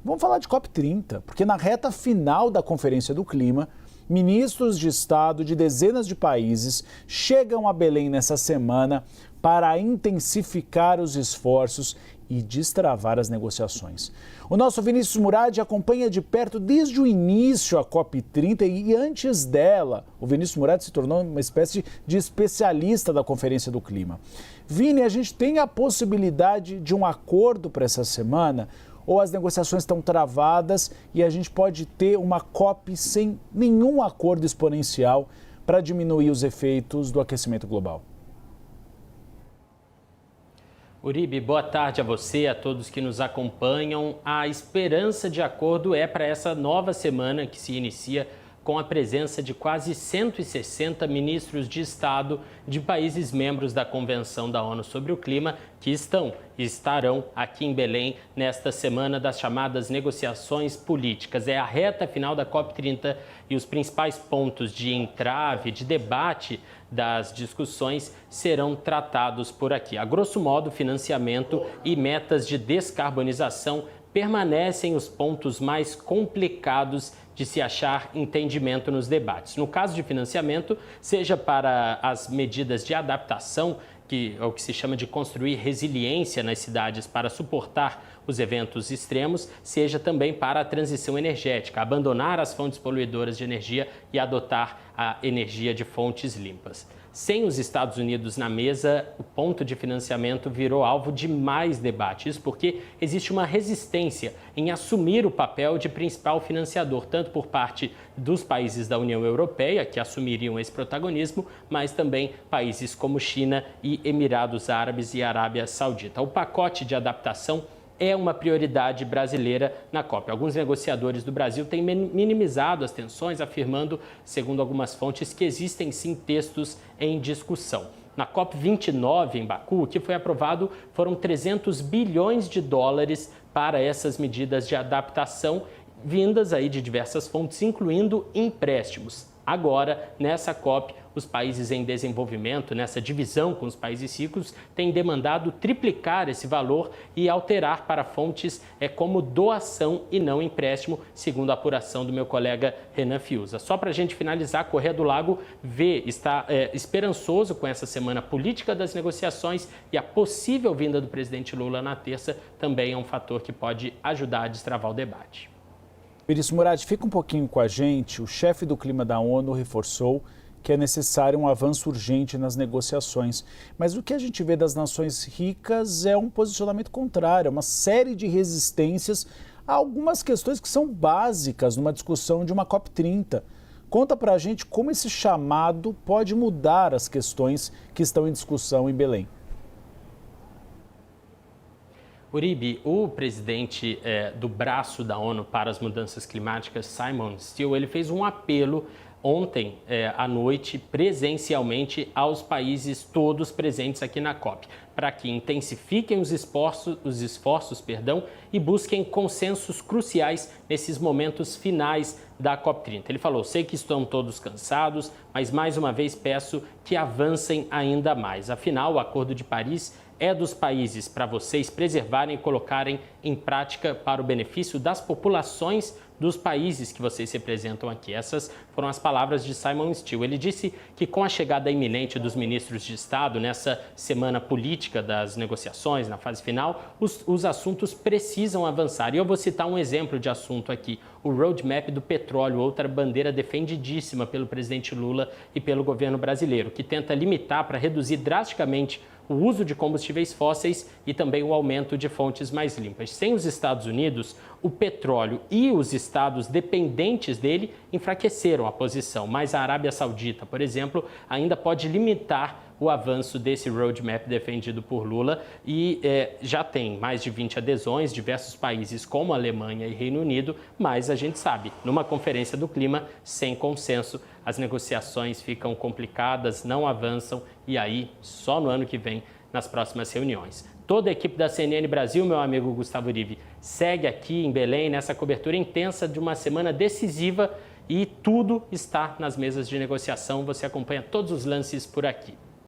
Vamos falar de COP30, porque na reta final da Conferência do Clima, ministros de Estado de dezenas de países chegam a Belém nessa semana para intensificar os esforços e destravar as negociações. O nosso Vinícius Murad acompanha de perto desde o início a COP30 e antes dela, o Vinícius Murad se tornou uma espécie de especialista da Conferência do Clima. Vini, a gente tem a possibilidade de um acordo para essa semana? Ou as negociações estão travadas e a gente pode ter uma COP sem nenhum acordo exponencial para diminuir os efeitos do aquecimento global? Uribe, boa tarde a você, a todos que nos acompanham. A esperança de acordo é para essa nova semana que se inicia com a presença de quase 160 ministros de Estado de países membros da Convenção da ONU sobre o Clima que estarão aqui em Belém nesta semana das chamadas negociações políticas. É a reta final da COP30 e os principais pontos de entrave, de debate das discussões serão tratados por aqui. A grosso modo, financiamento e metas de descarbonização permanecem os pontos mais complicados de se achar entendimento nos debates. No caso de financiamento, seja para as medidas de adaptação, que é o que se chama de construir resiliência nas cidades para suportar os eventos extremos, seja também para a transição energética, abandonar as fontes poluidoras de energia e adotar a energia de fontes limpas. Sem os Estados Unidos na mesa, o ponto de financiamento virou alvo de mais debates, porque existe uma resistência em assumir o papel de principal financiador, tanto por parte dos países da União Europeia, que assumiriam esse protagonismo, mas também países como China e Emirados Árabes e Arábia Saudita. O pacote de adaptação é uma prioridade brasileira na COP. Alguns negociadores do Brasil têm minimizado as tensões, afirmando, segundo algumas fontes, que existem sim textos em discussão. Na COP29 em Baku, o que foi aprovado foram 300 bilhões de dólares para essas medidas de adaptação, vindas aí de diversas fontes, incluindo empréstimos. Agora, nessa COP, os países em desenvolvimento, nessa divisão com os países ricos, têm demandado triplicar esse valor e alterar para fontes como doação e não empréstimo, segundo a apuração do meu colega Renan Fiuza. Só para a gente finalizar, Correia do Lago está esperançoso com essa semana política das negociações e a possível vinda do presidente Lula na terça também é um fator que pode ajudar a destravar o debate. Vinícius Murad, fica um pouquinho com a gente. O chefe do clima da ONU reforçou que é necessário um avanço urgente nas negociações. Mas o que a gente vê das nações ricas é um posicionamento contrário, uma série de resistências a algumas questões que são básicas numa discussão de uma COP30. Conta pra gente como esse chamado pode mudar as questões que estão em discussão em Belém. Uribe, o presidente do braço da ONU para as mudanças climáticas, Simon Stiell, ele fez um apelo ontem à noite, presencialmente, aos países todos presentes aqui na COP, para que intensifiquem os esforços, e busquem consensos cruciais nesses momentos finais da COP30. Ele falou: sei que estão todos cansados, mas mais uma vez peço que avancem ainda mais. Afinal, o Acordo de Paris é dos países para vocês preservarem e colocarem em prática para o benefício das populações dos países que vocês representam aqui. Essas foram as palavras de Simon Stiell. Ele disse que com a chegada iminente dos ministros de Estado nessa semana política das negociações, na fase final, os assuntos precisam avançar. E eu vou citar um exemplo de assunto aqui, o roadmap do petróleo, outra bandeira defendidíssima pelo presidente Lula e pelo governo brasileiro, que tenta limitar para reduzir drasticamente o uso de combustíveis fósseis e também o aumento de fontes mais limpas. Sem os Estados Unidos, o petróleo e os estados dependentes dele enfraqueceram a posição, mas a Arábia Saudita, por exemplo, ainda pode limitar o avanço desse roadmap defendido por Lula e já tem mais de 20 adesões, diversos países como Alemanha e Reino Unido, mas a gente sabe, numa conferência do clima, sem consenso, as negociações ficam complicadas, não avançam e aí só no ano que vem, nas próximas reuniões. Toda a equipe da CNN Brasil, meu amigo Gustavo Uribe, segue aqui em Belém nessa cobertura intensa de uma semana decisiva e tudo está nas mesas de negociação. Você acompanha todos os lances por aqui.